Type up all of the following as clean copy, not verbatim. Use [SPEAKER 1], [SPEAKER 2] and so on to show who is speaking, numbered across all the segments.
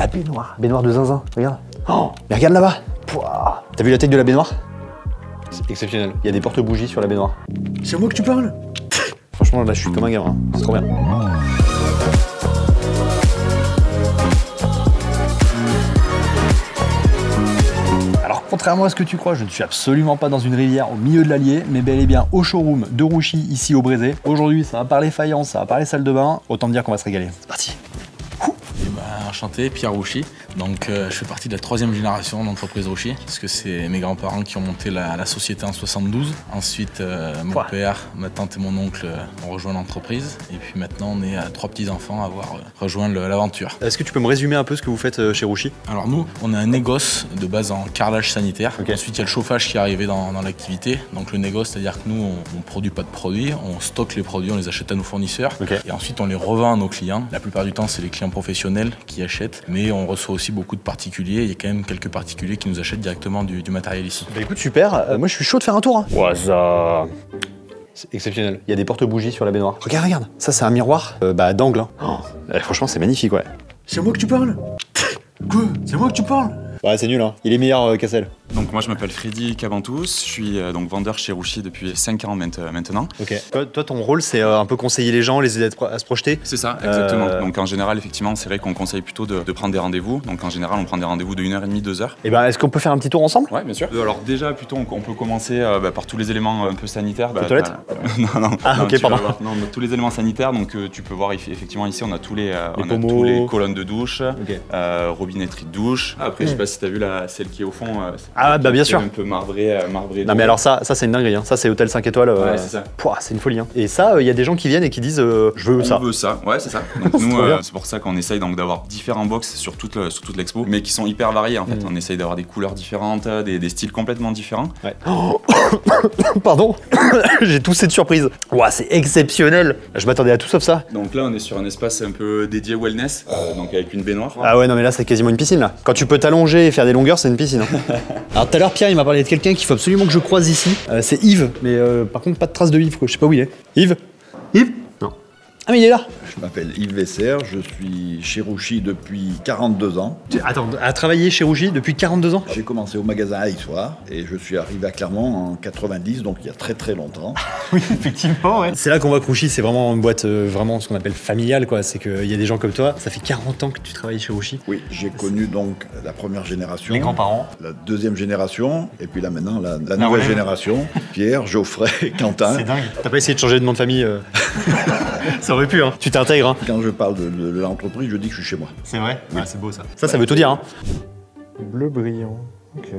[SPEAKER 1] La baignoire. Baignoire de zinzin, regarde. Oh, mais regarde là-bas. T'as vu la taille de la baignoire? C'est exceptionnel. Il y a des porte-bougies sur la baignoire. C'est à moi que tu parles? Franchement, là, je suis comme un gamin. C'est trop bien. Alors, contrairement à ce que tu crois, je ne suis absolument pas dans une rivière au milieu de l'Allier, mais bel et bien au showroom de Rouchy, ici au Brézé. Aujourd'hui, ça va parler faïence, ça va parler salle de bain. Autant dire qu'on va se régaler. C'est parti.
[SPEAKER 2] Enchanté, Pierre Rouchy. Donc je fais partie de la 3e génération d'entreprise Rouchy, parce que c'est mes grands-parents qui ont monté la société en 72. Ensuite, mon père, ma tante et mon oncle ont rejoint l'entreprise. Et puis maintenant, on est à 3 petits-enfants à avoir rejoint l'aventure.
[SPEAKER 1] Est-ce que tu peux me résumer un peu ce que vous faites chez Rouchy?
[SPEAKER 2] Alors nous, on a un négoce de base en carrelage sanitaire. Okay. Ensuite, il y a le chauffage qui est arrivé dans l'activité. Donc le négoce, c'est-à-dire que nous, on ne produit pas de produits, on stocke les produits, on les achète à nos fournisseurs. Okay. Et ensuite, on les revend à nos clients. La plupart du temps, c'est les clients professionnels qui achètent, mais on reçoit aussi beaucoup de particuliers. Il y a quand même quelques particuliers qui nous achètent directement du matériel ici.
[SPEAKER 1] Bah écoute, super. Moi, je suis chaud de faire un tour. Hein. Ouais, ça... C'est exceptionnel. Il y a des porte-bougies sur la baignoire. Regarde, regarde. Ça, c'est un miroir d'angle. Hein. Oh. Franchement, c'est magnifique, ouais. C'est à moi que tu parles? Quoi? C'est à moi que tu parles? Ouais, c'est nul, hein. Il est meilleur qu'Assel.
[SPEAKER 3] Donc moi je m'appelle Freddy Cabantous, je suis donc vendeur chez Rouchy depuis 5 ans maintenant.
[SPEAKER 1] Ok. Toi ton rôle c'est un peu conseiller les gens, les aider à se projeter?
[SPEAKER 3] C'est ça, exactement. Donc en général effectivement c'est vrai qu'on conseille plutôt de prendre des rendez-vous. Donc en général on prend des rendez-vous de 1h30, 2h.
[SPEAKER 1] Et ben est-ce qu'on peut faire un petit tour ensemble?
[SPEAKER 3] Ouais bien sûr. Alors déjà plutôt on peut commencer par tous les éléments un peu sanitaires.
[SPEAKER 1] Les toilettes?
[SPEAKER 3] Non.
[SPEAKER 1] Ah ok pardon.
[SPEAKER 3] Non, tous les éléments sanitaires, donc tu peux voir effectivement ici on a tous les tous les colonnes de douche, robinetterie de douche. Après je sais pas si t'as vu celle qui est au fond.
[SPEAKER 1] Ah bah bien sûr.
[SPEAKER 3] Un peu marbré.
[SPEAKER 1] Non mais alors ça c'est une dinguerie, hein. Ça c'est hôtel 5 étoiles.
[SPEAKER 3] Ouais, c'est ça.
[SPEAKER 1] C'est une folie. Hein. Et ça, il y a des gens qui viennent et qui disent je veux ça.
[SPEAKER 3] On veut ça, ouais c'est ça. Donc nous c'est pour ça qu'on essaye d'avoir différents box sur toute l'expo, mais qui sont hyper variés en fait. On essaye d'avoir des couleurs différentes, des styles complètement différents. Ouais.
[SPEAKER 1] Oh pardon, j'ai toussé de surprise. Ouah, c'est exceptionnel. Je m'attendais à tout sauf ça.
[SPEAKER 3] Donc là on est sur un espace un peu dédié wellness, donc avec une baignoire.
[SPEAKER 1] Ah ouais non mais là c'est quasiment une piscine là. Quand tu peux t'allonger et faire des longueurs c'est une piscine. Hein. Alors tout à l'heure Pierre il m'a parlé de quelqu'un qu'il faut absolument que je croise ici. C'est Yves, mais par contre pas de trace de Yves quoi. Je sais pas où il est. Yves? Yves? Non. Ah mais il est là.
[SPEAKER 4] Je m'appelle Yves Vesser, je suis chez Rouchy depuis 42 ans.
[SPEAKER 1] Attends, à travailler chez Rouchy depuis 42 ans?
[SPEAKER 4] J'ai commencé au magasin Haïsoir et je suis arrivé à Clermont en 90, donc il y a très longtemps.
[SPEAKER 1] Oui, effectivement, ouais. C'est là qu'on voit que Rouchy, c'est vraiment une boîte, vraiment ce qu'on appelle familiale, quoi. C'est qu'il y a des gens comme toi. Ça fait 40 ans que tu travailles chez Rouchy.
[SPEAKER 4] Oui, j'ai connu donc la première génération.
[SPEAKER 1] Les grands-parents.
[SPEAKER 4] La deuxième génération, et puis là maintenant, la nouvelle génération. Pierre, Geoffrey, Quentin.
[SPEAKER 1] C'est dingue. T'as pas essayé de changer de nom de famille Ça aurait pu, hein. Tu t'intègres, hein.
[SPEAKER 4] Quand je parle de l'entreprise, je dis que je suis chez moi.
[SPEAKER 1] C'est vrai? Ouais, c'est beau ça. Ça veut tout dire, hein. Bleu brillant. Ok.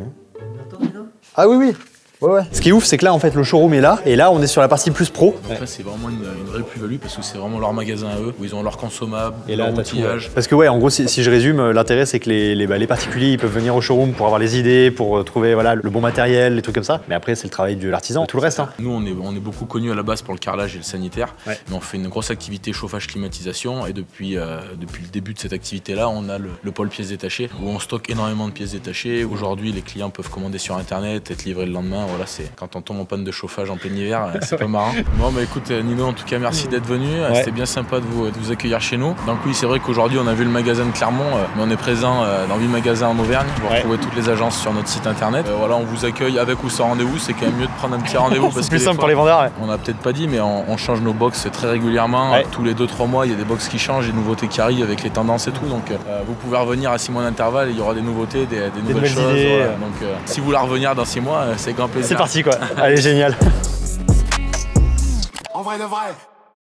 [SPEAKER 1] Ah oui, oui. Ouais. Ce qui est ouf, c'est que là, en fait, le showroom est là, et là, on est sur la partie plus pro.
[SPEAKER 2] Donc là, c'est vraiment une vraie plus-value parce que c'est vraiment leur magasin à eux, où ils ont leurs consommables,
[SPEAKER 1] et là,
[SPEAKER 2] leur outillage.
[SPEAKER 1] Parce que ouais, en gros, si je résume, l'intérêt, c'est que les particuliers, ils peuvent venir au showroom pour avoir les idées, pour trouver voilà le bon matériel, les trucs comme ça. Mais après, c'est le travail de l'artisan, tout le reste. Hein.
[SPEAKER 2] Nous, on est beaucoup connus à la base pour le carrelage et le sanitaire, mais on fait une grosse activité chauffage-climatisation, et depuis le début de cette activité-là, on a le pôle pièces détachées, où on stocke énormément de pièces détachées. Aujourd'hui, les clients peuvent commander sur Internet, être livrés le lendemain. Voilà, c'est quand on tombe en panne de chauffage en plein hiver, c'est pas marrant. Bon bah écoute Nino, en tout cas merci d'être venu, c'était bien sympa de vous accueillir chez nous. Donc oui c'est vrai qu'aujourd'hui on a vu le magasin de Clermont, mais on est présent dans 8 magasins en Auvergne. Vous retrouvez toutes les agences sur notre site internet. Voilà, on vous accueille avec ou sans rendez-vous, c'est quand même mieux de prendre un petit rendez-vous parce que
[SPEAKER 1] c'est plus simple pour les vendeurs.
[SPEAKER 2] On a peut-être pas dit mais on change nos box très régulièrement. Tous les 2-3 mois il y a des box qui changent, des nouveautés qui arrivent avec les tendances et tout. Donc vous pouvez revenir à 6 mois d'intervalle, il y aura des nouveautés, des nouvelles choses. Voilà. Donc si vous voulez revenir dans 6 mois, c'est grand plaisir.
[SPEAKER 1] C'est parti quoi. Allez génial.
[SPEAKER 5] En vrai de vrai.